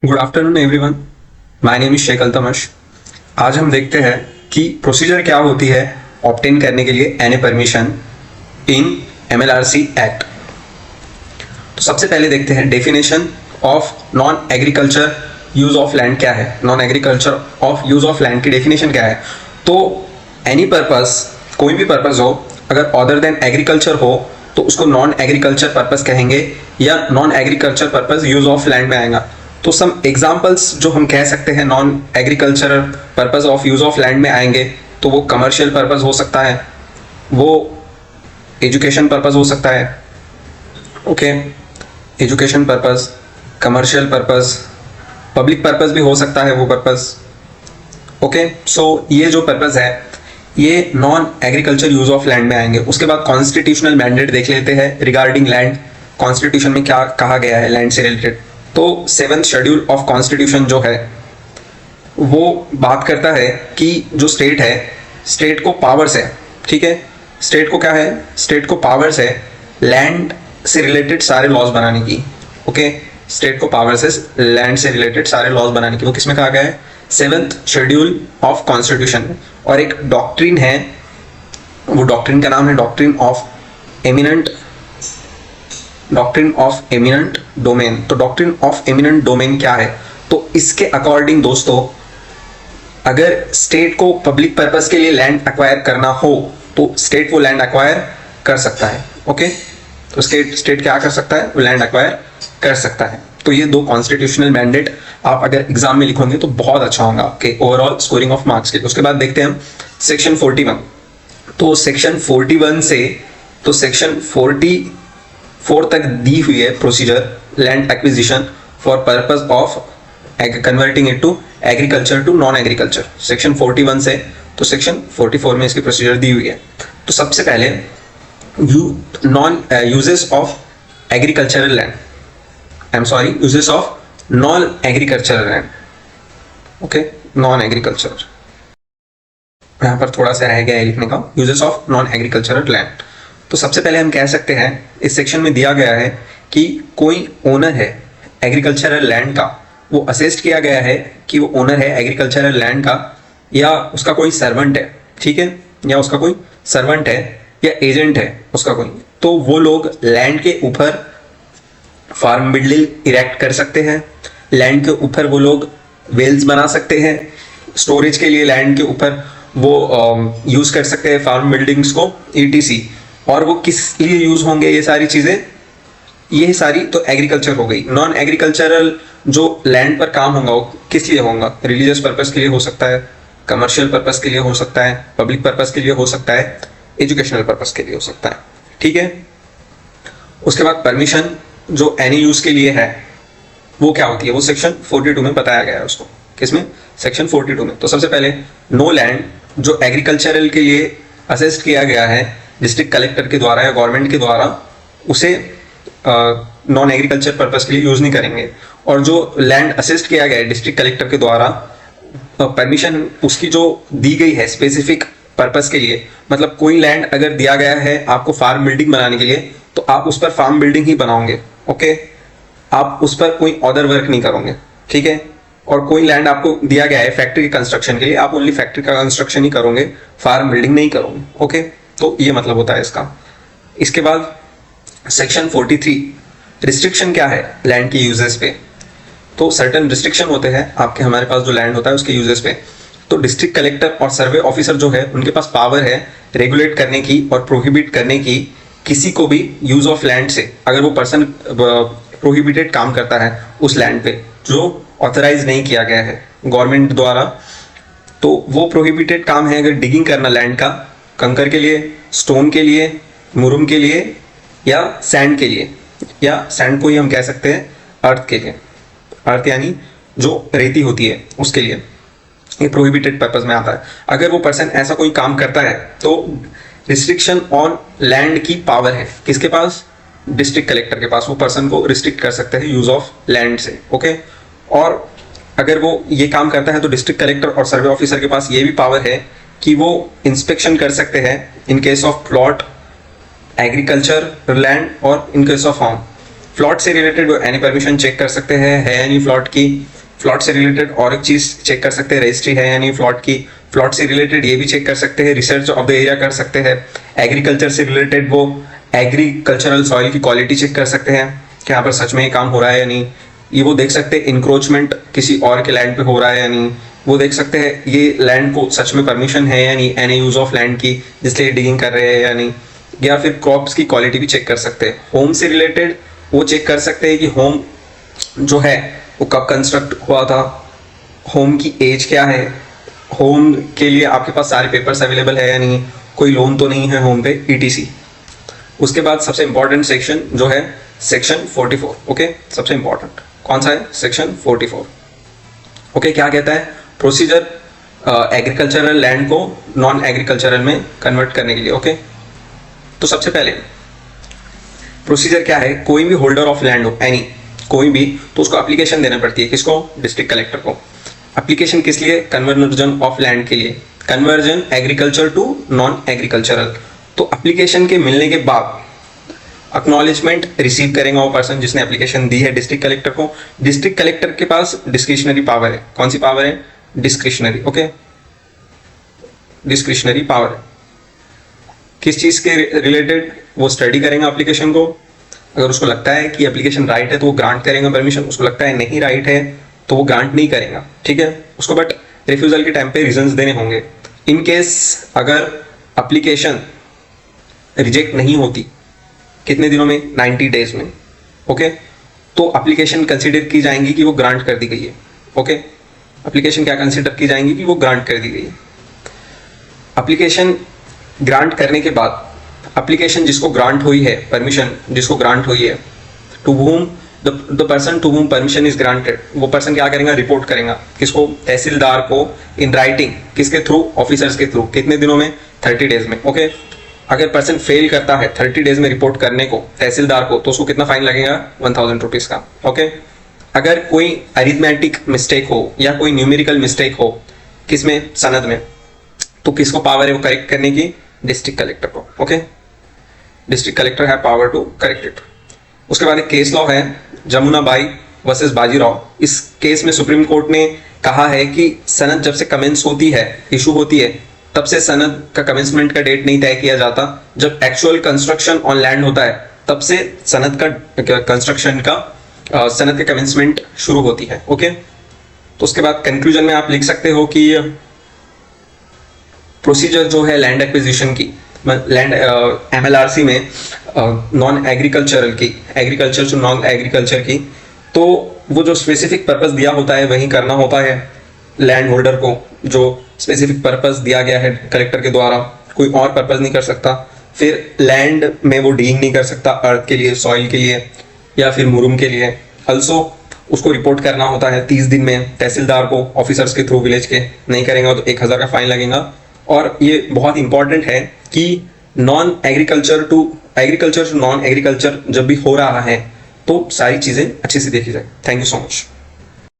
Good afternoon everyone. My name is Shaikh Altamash. आज हम देखते हैं कि प्रोसीजर क्या होती है ऑब्टेन करने के लिए एनए परमिशन इन एमएलआरसी एक्ट। तो सबसे पहले देखते हैं definition of non agriculture use of land क्या है। Non agriculture of use of land की डेफिनेशन क्या है। तो एनी पर्पस, कोई भी पर्पस हो, अगर अदर देन एग्रीकल्चर हो तो उसको नॉन एग्रीकल्चर पर्पस कहेंगे या non agriculture purpose use of land में आएगा। तो सम एग्जांपल्स जो हम कह सकते हैं non agricultural purpose of use of land में आएंगे तो वो कमर्शियल पर्पस हो सकता है, वो एजुकेशन पर्पस हो सकता है, okay, education purpose, commercial purpose, public purpose भी हो सकता है वो पर्पस, ओके। सो ये जो पर्पस है ये non agriculture use of land में आएंगे। उसके बाद कॉन्स्टिट्यूशनल मैंडेट देख लेते हैं रिगार्डिंग लैंड। कॉन्स्टिट्यूशन में क्या कहा गया है लैंड से रिलेटेड। तो 7th शेड्यूल ऑफ कॉन्स्टिट्यूशन जो है वो बात करता है कि जो स्टेट है, स्टेट को पावर्स है, ठीक है, स्टेट को क्या है, स्टेट को पावर्स है लैंड से रिलेटेड सारे लॉज बनाने की, ओके। स्टेट को पावर्स है लैंड से रिलेटेड सारे लॉज बनाने की। वो किसमें कहा गया है? 7th शेड्यूल ऑफ कॉन्स्टिट्यूशन में। और एक डॉक्ट्रिन है, वो डॉक्ट्रिन का नाम है डॉक्ट्रिन ऑफ एमिनेंट डोमेन। तो डॉक्ट्रिन ऑफ एमिनेंट डोमेन क्या है? तो इसके अकॉर्डिंग दोस्तों, अगर स्टेट को पब्लिक पर्पस के लिए लैंड एक्वायर करना हो तो स्टेट वो लैंड एक्वायर कर सकता है, ओके। तो स्टेट क्या कर सकता है? वो लैंड एक्वायर कर सकता है। तो ये दो कॉन्स्टिट्यूशनल मैंडेट आप अगर एग्जाम में लिखोगे तो बहुत अच्छा होगा आपके ओवरऑल स्कोरिंग ऑफ मार्क्स के लिए। उसके बाद देखते हैं हम सेक्शन 41। तो सेक्शन 41 से तो सेक्शन 44 तक दी हुई है procedure land acquisition for purpose of converting it to agriculture to non agriculture. Section 41 से तो सेक्शन 44 में इसकी प्रोसीजर दी हुई है। तो सबसे पहले uses of agricultural land, uses of non agricultural land, okay, non agriculture. यहाँ पर थोड़ा सा रह गया है लिखने का, uses of non agricultural land. तो सबसे पहले हम कह सकते हैं इस सेक्शन में दिया गया है कि कोई ओनर है एग्रीकल्चरल लैंड का, वो असेस्ट किया गया है कि वो ओनर है एग्रीकल्चरल लैंड का, या उसका कोई सर्वेंट है, ठीक है, या उसका कोई सर्वेंट है या एजेंट है उसका कोई। तो वो लोग लैंड के ऊपर फार्म बिल्डिंग इरेक्ट कर सकते हैं, लैंड के ऊपर वो लोग वेल्स बना सकते हैं, स्टोरेज के लिए लैंड के ऊपर वो यूज कर सकते हैं फार्म बिल्डिंग्स को, ईटीसी। और वो किस लिए यूज होंगे ये सारी चीजें, ये सारी तो एग्रीकल्चर हो गई। नॉन एग्रीकल्चरल जो लैंड पर काम होगा वो किस लिए होगा? रिलीजियस पर्पस के लिए हो सकता है, कमर्शियल पर्पस के लिए हो सकता है, पब्लिक पर्पस के लिए हो सकता है, एजुकेशनल पर्पस के लिए हो सकता है, ठीक है। उसके बाद परमिशन जो एनी यूज के लिए है वो क्या होती है? वो सेक्शन 42 में बताया गया है उसको। किसमें? सेक्शन 42 में। तो सबसे पहले नो लैंड जो एग्रीकल्चरल के लिए असेस्ट किया गया है डिस्ट्रिक्ट कलेक्टर के द्वारा या गवर्नमेंट के द्वारा, उसे नॉन एग्रीकल्चर पर्पस के लिए यूज नहीं करेंगे। और जो लैंड असेस्ट किया गया है डिस्ट्रिक्ट कलेक्टर के द्वारा, परमिशन उसकी जो दी गई है स्पेसिफिक पर्पस के लिए, मतलब कोई लैंड अगर दिया गया है आपको फार्म बिल्डिंग बनाने के लिए तो आप उस पर फार्म बिल्डिंग ही बनाओगे, ओके, आप उस पर कोई अदर वर्क नहीं करोगे, ठीक है। और कोई लैंड आपको दिया गया है फैक्ट्री कंस्ट्रक्शन के लिए, आप ओनली फैक्ट्री का कंस्ट्रक्शन ही करोगे, फार्म बिल्डिंग नहीं करोगे, ओके। तो ये मतलब होता है इसका। इसके बाद सेक्शन 43 रिस्ट्रिक्शन क्या है लैंड की यूजेस पे। तो सर्टेन रिस्ट्रिक्शन होते हैं आपके, हमारे पास जो लैंड होता है उसके यूजेस पे। तो डिस्ट्रिक्ट कलेक्टर और सर्वे ऑफिसर जो है उनके पास पावर है रेगुलेट करने की और प्रोहिबिट करने की किसी को भी यूज ऑफ लैंड से, अगर वो पर्सन प्रोहिबिटेड काम करता है उस लैंड पे जो ऑथराइज नहीं किया गया है गवर्नमेंट द्वारा। तो वो प्रोहिबिटेड काम है अगर डिगिंग करना लैंड का, कंकर के लिए, स्टोन के लिए, मुरुम के लिए, या सैंड के लिए, या सैंड को ही हम कह सकते हैं अर्थ के लिए, अर्थ यानी जो रेती होती है उसके लिए, ये प्रोहिबिटेड पर्पस में आता है। अगर वो पर्सन ऐसा कोई काम करता है तो रिस्ट्रिक्शन ऑन लैंड की पावर है किसके पास? डिस्ट्रिक्ट कलेक्टर के पास। वो पर्सन को रिस्ट्रिक्ट कर सकते हैं यूज ऑफ लैंड से, ओके। और अगर वो ये काम करता है तो डिस्ट्रिक्ट कलेक्टर और सर्वे ऑफिसर के पास ये भी पावर है कि वो इंस्पेक्शन कर सकते हैं in case of plot, agriculture land और in case of farm, plot से रिलेटेड एनी परमिशन चेक कर सकते हैं है या नहीं प्लॉट की। प्लॉट से रिलेटेड और एक चीज चेक कर सकते हैं, रजिस्ट्री है या नहीं प्लॉट की। प्लॉट से रिलेटेड ये भी चेक कर सकते हैं, रिसर्च ऑफ द एरिया कर सकते हैं। एग्रीकल्चर से रिलेटेड वो एग्रीकल्चरल सॉइल की क्वालिटी चेक कर सकते हैं कि यहाँ पर सच में ये काम हो रहा है या नहीं। ये वो देख सकते हैं इंक्रोचमेंट किसी और के लैंड पे हो रहा है या नहीं। वो देख सकते हैं ये लैंड को सच में परमिशन है या नहीं, एनी यूज ऑफ लैंड की जिसलिए डिगिंग कर रहे हैं या नहीं। या फिर क्रॉप्स की क्वालिटी भी चेक कर सकते हैं। होम से रिलेटेड वो चेक कर सकते हैं कि होम जो है वो कब कंस्ट्रक्ट हुआ था, होम की एज क्या है, होम के लिए आपके पास सारे पेपर्स अवेलेबल है या नहीं, कोई लोन तो नहीं है होम पे, ईटीसी। उसके बाद सबसे इंपॉर्टेंट सेक्शन जो है सेक्शन 44। ओके, सबसे इंपॉर्टेंट कौन सा है? सेक्शन 44। ओके, क्या कहता है? प्रोसीजर एग्रीकल्चरल लैंड को नॉन एग्रीकल्चरल में कन्वर्ट करने के लिए। ओके, तो सबसे पहले प्रोसीजर क्या है? कोई भी होल्डर ऑफ लैंड हो, एनी कोई भी, तो उसको एप्लीकेशन देना पड़ती है। किसको? डिस्ट्रिक्ट कलेक्टर को। एप्लीकेशन किस लिए? कन्वर्जन ऑफ लैंड के लिए, conversion agriculture to non agricultural. तो एप्लीकेशन के मिलने के बाद एक्नॉलेजमेंट रिसीव करेगा वो पर्सन जिसने एप्लीकेशन दी है डिस्ट्रिक्ट कलेक्टर को। डिस्ट्रिक्ट कलेक्टर के पास डिस्क्रिशनरी पावर है। कौन सी पावर है? डिस्क्रिशनरी। Okay, discretionary power. किस चीज के रिलेटेड? वो स्टडी करेंगे एप्लीकेशन को। अगर उसको लगता है कि एप्लीकेशन राइट है तो वो ग्रांट करेंगे परमिशन, उसको लगता है नहीं राइट है तो वो ग्रांट नहीं करेगा। ठीक है, उसको बट रिफ्यूजल के टाइम पे रीजंस देने होंगे। इन केस अगर एप्लीकेशन रिजेक्ट नहीं होती, कितने दिनों में? 90 डेज में। ओके, तो एप्लीकेशन कंसीडर की जाएंगी कि वो ग्रांट कर दी गई है। ओके, एप्लीकेशन क्या कंसीडर की जाएंगी? कि वो ग्रांट कर दी गई है। एप्लीकेशन ग्रांट करने के बाद एप्लीकेशन जिसको ग्रांट हुई है, परमिशन जिसको ग्रांट हुई है, to whom the person to whom permission is granted, वो पर्सन क्या करेगा? रिपोर्ट करेगा। किसको? तहसीलदार को, इन राइटिंग। किसके थ्रू? ऑफिसर्स के थ्रू। कितने दिनों में? 30 डेज में। ओके, अगर पर्सन फेल करता है 30 डेज में रिपोर्ट करने को तहसीलदार को, तो उसको कितना फाइन लगेगा? 1000 रुपीज का। ओके, अगर कोई अरिथमेटिक मिस्टेक हो या कोई न्यूमेरिकल मिस्टेक हो किसमें? सनद में, तो किसको पावर है वो करेक्ट करने की? डिस्ट्रिक्ट कलेक्टर को। ओके, डिस्ट्रिक्ट कलेक्टर है पावर टू करेक्ट इट। उसके बाद एक केस लॉ है जमुना बाई वर्सेस बाजीराव। इस केस में सुप्रीम कोर्ट ने कहा है कि सनद जब से कमेंस होती है, इशू होती है, तब से सनद का कमेंसमेंट का डेट नहीं तय किया जाता। जब एक्चुअल कंस्ट्रक्शन ऑन लैंड होता है तब से सनद का कंस्ट्रक्शन का सनद का कमेंसमेंट शुरू होती है। ओके, तो उसके बाद कंक्लूजन में आप लिख सकते हो कि प्रोसीजर जो है लैंड एक्विजिशन की, लैंड MLRC में नॉन एग्रीकल्चरल की, एग्रीकल्चर टू नॉन एग्रीकल्चर की, तो वो जो स्पेसिफिक पर्पस दिया होता है वही करना होता है लैंड होल्डर को। जो स्पेसिफिक पर्पस दिया गया है कलेक्टर के द्वारा, कोई और पर्पस नहीं कर सकता। फिर लैंड में वो डीलिंग नहीं कर सकता अर्थ के लिए, सॉइल के लिए या फिर मुरुम के लिए। अल्सो उसको रिपोर्ट करना होता है 30 दिन में तहसीलदार को, ऑफिसर्स के थ्रू विलेज के। नहीं करेंगे तो 1000 का फाइन लगेगा। और ये बहुत इंपॉर्टेंट है कि non agriculture to non agriculture जब भी हो रहा है तो सारी चीजें अच्छे से देखी जाए। Thank you so much.